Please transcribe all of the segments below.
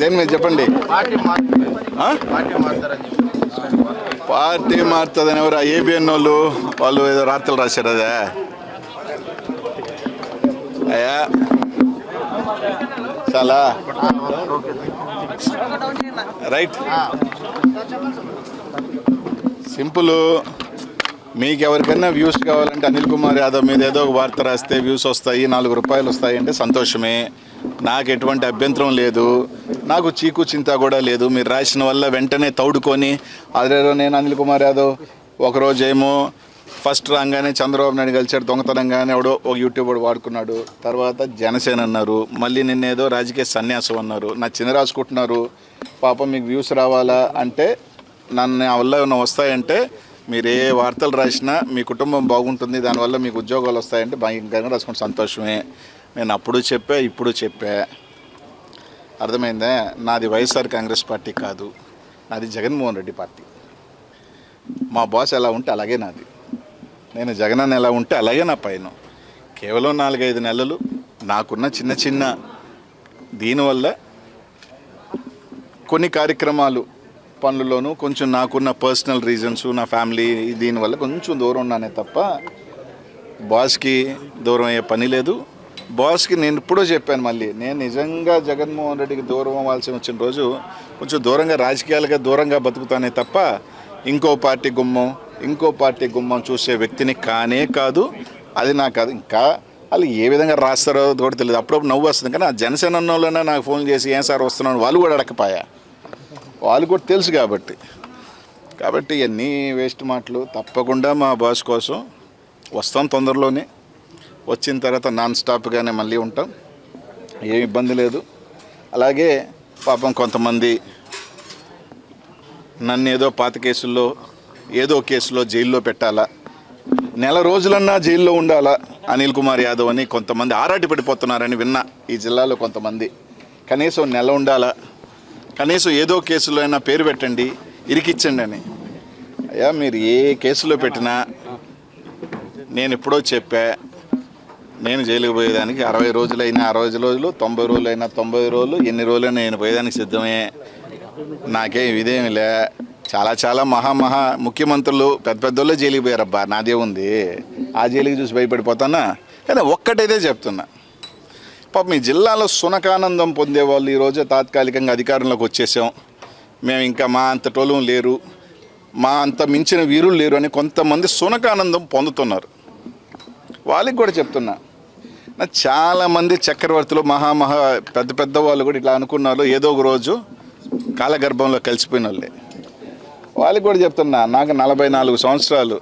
దేని మీద చెప్పండి. పార్టీ మారుతుందని ఎవరు? ఏబిఎన్ వాళ్ళు ఏదో రాత్రులు రాశారు. అదే అయ్యా చాలా రైట్. సింపుల్. మీకు ఎవరికైనా వ్యూస్ కావాలంటే అనిల్ కుమార్ యాదవ్ మీద ఏదో ఒక వార్త రాస్తే వ్యూస్ వస్తాయి, 4 రూపాయలు వస్తాయి అంటే సంతోషమే. నాకు ఎటువంటి అభ్యంతరం లేదు, నాకు చీకు చింత కూడా లేదు. మీరు రాసిన వల్ల వెంటనే తౌడుకొని అదేదో నేను అనిల్ కుమార్ యాదవ్ ఒకరోజేమో ఫస్ట్ రాగానే చంద్రబాబు నాయుడు కలిసాడు దొంగతనంగానే ఎవడో ఒక యూట్యూబర్ వాడుకున్నాడు, తర్వాత జనసేన అన్నారు, మళ్ళీ నిన్నేదో రాజకీయ సన్యాసం అన్నారు, నా చిన్న రాసుకుంటున్నారు. పాపం మీకు వ్యూస్ రావాలా అంటే నన్ను వల్ల ఏమైనా వస్తాయంటే మీరు ఏ వార్తలు రాసినా మీ కుటుంబం బాగుంటుంది, దానివల్ల మీకు ఉద్యోగాలు వస్తాయంటే భయంకరంగా రాసుకుంటే సంతోషమే. నేను అప్పుడు చెప్పా, ఇప్పుడు చెప్పా. అర్థమైందా? నాది వైఎస్ఆర్ కాంగ్రెస్ పార్టీ కాదు, నాది జగన్మోహన్ రెడ్డి పార్టీ. మా బాస్ ఎలా ఉంటే అలాగే నాది, నేను జగనన్న ఎలా ఉంటే అలాగే నా పైన. కేవలం 4-5 నెలలు నాకున్న చిన్న చిన్న దీనివల్ల కొన్ని కార్యక్రమాలు పనుల్లోనూ కొంచెం నాకున్న పర్సనల్ రీజన్స్, నా ఫ్యామిలీ దీనివల్ల కొంచెం దూరం ఉన్నానే తప్ప బాస్కి దూరం అయ్యే పని లేదు. బాస్కి నేను ఎప్పుడో చెప్పాను, మళ్ళీ నేను నిజంగా జగన్మోహన్ రెడ్డికి దూరం అవ్వాల్సి వచ్చిన రోజు కొంచెం దూరంగా రాజకీయాలుగా దూరంగా బతుకుతానే తప్ప ఇంకో పార్టీ గుమ్మం చూసే వ్యక్తిని కానే కాదు. అది నాకు అది ఇంకా వాళ్ళు ఏ విధంగా రాస్తారో కూడా తెలియదు. అప్పుడప్పుడు నవ్వు వస్తుంది. కానీ ఆ జనసేన వాళ్ళనే నాకు ఫోన్ చేసి ఏం సార్ వస్తున్నాను వాళ్ళు కూడా అడగపాయా, వాళ్ళు కూడా తెలుసు కాబట్టి ఇవన్నీ వేస్ట్ మాటలు. తప్పకుండా మా బాస్ కోసం వస్తాం తొందరలోనే. వచ్చిన తర్వాత నాన్ స్టాప్గానే మళ్ళీ ఉంటాం, ఏం ఇబ్బంది లేదు. అలాగే పాపం కొంతమంది నన్ను ఏదో పాత కేసుల్లో ఏదో కేసులో జైల్లో పెట్టాలా, నెల రోజులన్నా జైల్లో ఉండాలా అనిల్ కుమార్ యాదవ్ అని కొంతమంది ఆరాటి పడిపోతున్నారని విన్నా. ఈ జిల్లాలో కొంతమంది కనీసం నెల ఉండాలా, కనీసం ఏదో కేసులో అయినా పేరు పెట్టండి, ఇరికిచ్చండి అని. అయ్యా మీరు ఏ కేసులో పెట్టినా నేను ఎప్పుడో చెప్పా, నేను జైలుకి పోయేదానికి 60 రోజులైనా 60 రోజులు, 90 రోజులైనా 90 రోజులు, ఎన్ని రోజులైనా నేను పోయేదానికి సిద్ధమే. నాకేం ఇదేమిలే. చాలా మహా ముఖ్యమంత్రులు పెద్దోళ్ళే జైలుకి పోయారబ్బా, నాదే ఉంది. ఆ జైలుకి చూసి భయపడిపోతానా? కానీ ఒక్కటైతే చెప్తున్నా, పాప మీ జిల్లాలో సునకానందం పొందేవాళ్ళు ఈరోజు తాత్కాలికంగా అధికారంలోకి వచ్చేసాం, మేము ఇంకా మా అంత టోలు లేరు, మా అంత మించిన వీరులు లేరు అని కొంతమంది సునకానందం పొందుతున్నారు. వాళ్ళకి కూడా చెప్తున్నా, చాలామంది చక్రవర్తులు పెద్ద వాళ్ళు కూడా ఇట్లా అనుకున్నారు, ఏదో ఒక రోజు కాలగర్భంలో కలిసిపోయిన వాళ్ళే. వాళ్ళకి కూడా చెప్తున్నా, నాకు 44 సంవత్సరాలు,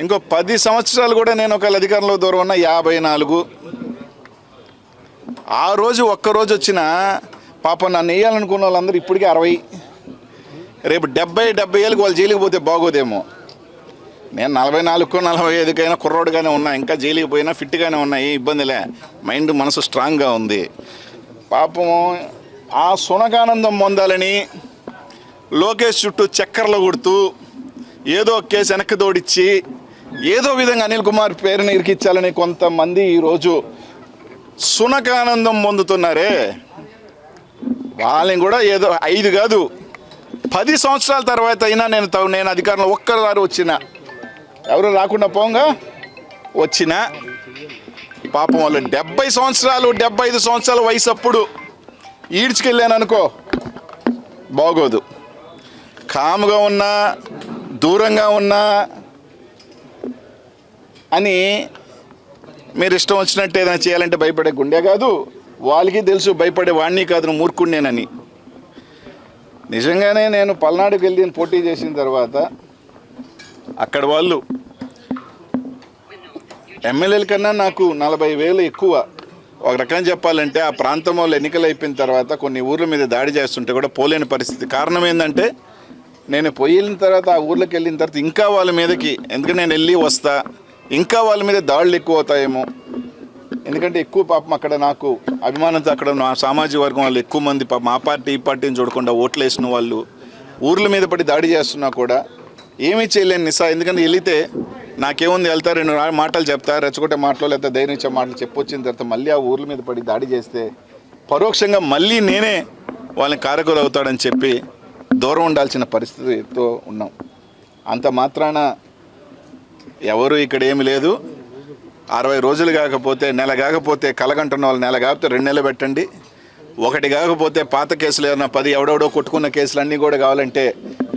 ఇంకో 10 సంవత్సరాలు కూడా నేను ఒకవేళ అధికారంలో దూరం ఉన్న 54. ఆ రోజు ఒక్కరోజు వచ్చిన పాపం నన్ను వేయాలనుకున్న వాళ్ళందరూ ఇప్పటికీ 60, రేపు 70 ఏళ్ళకి వాళ్ళు జైలుకి పోతే బాగోదేమో. నేను 44కో 45కైనా కుర్రోడుగానే ఉన్నా, ఇంకా జైలుకి పోయినా ఫిట్గానే ఉన్నా, ఏ ఇబ్బందిలే, మైండ్ మనసు స్ట్రాంగ్గా ఉంది. పాపం ఆ సునకానందం పొందాలని లోకేష్ చుట్టూ చక్కర్లు కొడుతూ ఏదో కేసు వెనక్కి తోడిచ్చి ఏదో విధంగా అనిల్ కుమార్ పేరుని ఇరికిచ్చాలని కొంతమంది ఈరోజు సునకానందం పొందుతున్నారే, వాళ్ళని కూడా ఏదో 5 కాదు 10 సంవత్సరాల తర్వాత అయినా నేను అధికారంలో ఒక్కసారి వచ్చిన, ఎవరు రాకుండా పోంగా వచ్చిన పాపం వాళ్ళు 70 సంవత్సరాలు 75 సంవత్సరాల వయసు అప్పుడు ఈడ్చుకెళ్ళాను అనుకో బాగోదు. కాముగా ఉన్నా దూరంగా ఉన్నా అని మీరు ఇష్టం వచ్చినట్టు ఏదైనా చేయాలంటే భయపడే గుండె కాదు, వాళ్ళకి తెలుసు భయపడే వాడిని కాదు, మూర్ఖుడినేనని. నిజంగానే నేను పల్నాడుకి వెళ్ళి పోటీ చేసిన తర్వాత అక్కడ వాళ్ళు ఎమ్మెల్యేల కన్నా నాకు 40,000 ఎక్కువ. ఒక రకంగా చెప్పాలంటే ఆ ప్రాంతం వాళ్ళు ఎన్నికలు అయిపోయిన తర్వాత కొన్ని ఊర్ల మీద దాడి చేస్తుంటే కూడా పోలేని పరిస్థితి. కారణం ఏంటంటే నేను పోయిన తర్వాత ఆ ఊర్లోకి వెళ్ళిన తర్వాత ఇంకా వాళ్ళ మీదకి, ఎందుకంటే నేను వెళ్ళి వస్తా, ఇంకా వాళ్ళ మీద దాడులు ఎక్కువ అవుతాయేమో. ఎందుకంటే ఎక్కువ పాపం అక్కడ నాకు అభిమానంతో అక్కడ నా సామాజిక వర్గం వాళ్ళు ఎక్కువ మంది పాపం ఆ పార్టీ ఈ పార్టీని చూడకుండా ఓట్లు వేసిన వాళ్ళు ఊర్ల మీద పడి దాడి చేస్తున్నా కూడా ఏమీ చేయలేని నిస్సా. ఎందుకంటే వెళితే నాకేముంది, వెళ్తా 2 మాటలు చెప్తా, రెచ్చగొట్టే మాటలు లేకపోతే ధైర్యం ఇచ్చే మాటలు చెప్పొచ్చిన తర్వాత మళ్ళీ ఆ ఊర్ల మీద పడి దాడి చేస్తే పరోక్షంగా మళ్ళీ నేనే వాళ్ళని కారకులు అవుతాడని చెప్పి దూరం ఉండాల్సిన పరిస్థితితో ఉన్నాం. అంత మాత్రాన ఎవరు ఇక్కడ ఏమి లేదు. 60 రోజులు కాకపోతే, నెల కాకపోతే, కలగంటున్న వాళ్ళు నెల కాకపోతే 2 నెలలు పెట్టండి. ఒకటి కాకపోతే పాత కేసులు ఏదైనా 10 ఎవడెవడో కొట్టుకున్న కేసులన్నీ కూడా కావాలంటే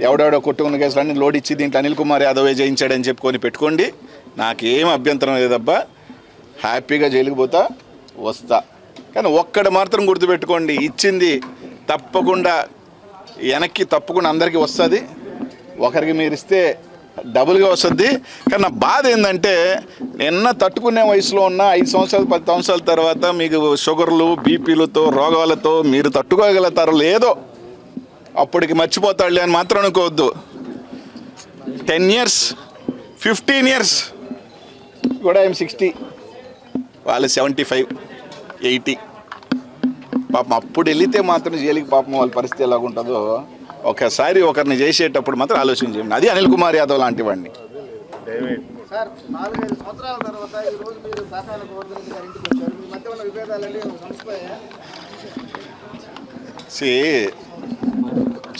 ఎవడెవడో కొట్టుకున్న కేసులన్నీ లోడ్ ఇచ్చి దీంట్లో అనిల్ కుమార్ యాదవే జయించాడని చెప్పుకొని పెట్టుకోండి. నాకేం అభ్యంతరం లేదబ్బా, హ్యాపీగా జైలుకి పోతా వస్తా. కానీ ఒక్కడు మాత్రం గుర్తుపెట్టుకోండి, ఇచ్చింది తప్పకుండా వెనక్కి తప్పకుండా అందరికీ వస్తుంది. ఒకరికి మీరు ఇస్తే డబుల్గా వస్తుంది. కానీ నా బాధ ఏంటంటే నిన్న తట్టుకునే వయసులో ఉన్న 5 సంవత్సరాలు 10 సంవత్సరాల తర్వాత మీకు షుగర్లు బీపీలతో రోగాలతో మీరు తట్టుకోగలుగుతారో లేదో అప్పటికి మర్చిపోతాడులే అని మాత్రం అనుకోవద్దు. 10 years 15 years కూడా ఐఎమ్ 60, వాళ్ళు 75 80. పాపం అప్పుడు వెళితే మాత్రం జైలుకి పాపం వాళ్ళ పరిస్థితి ఎలాగుంటుందో ఒకసారి ఒకరిని చేసేటప్పుడు మాత్రం ఆలోచన చేయండి. అది అనిల్ కుమార్ యాదవ్ లాంటి వాడిని.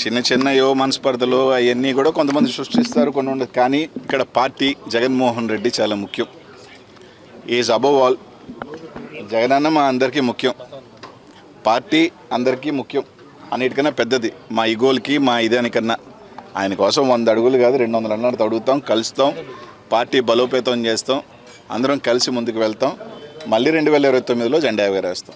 చిన్న చిన్నయో మనస్పర్ధలు అవన్నీ కూడా కొంతమంది సృష్టిస్తారు, కొన్ని ఉండదు. కానీ ఇక్కడ పార్టీ జగన్మోహన్ రెడ్డి చాలా ముఖ్యం. Is above all. జగనన్న మా అందరికీ ముఖ్యం, పార్టీ అందరికీ ముఖ్యం. అన్నిటికన్నా పెద్దది మా ఈగోలకి మా ఇదానికన్నా. ఆయన కోసం 100 అడుగులు కాదు 200 అడుగులు అడుగుతాం, కలుస్తాం, పార్టీ బలోపేతం చేస్తాం, అందరం కలిసి ముందుకు వెళ్తాం. మళ్ళీ 2029లో జెండా ఎగరేస్తాం.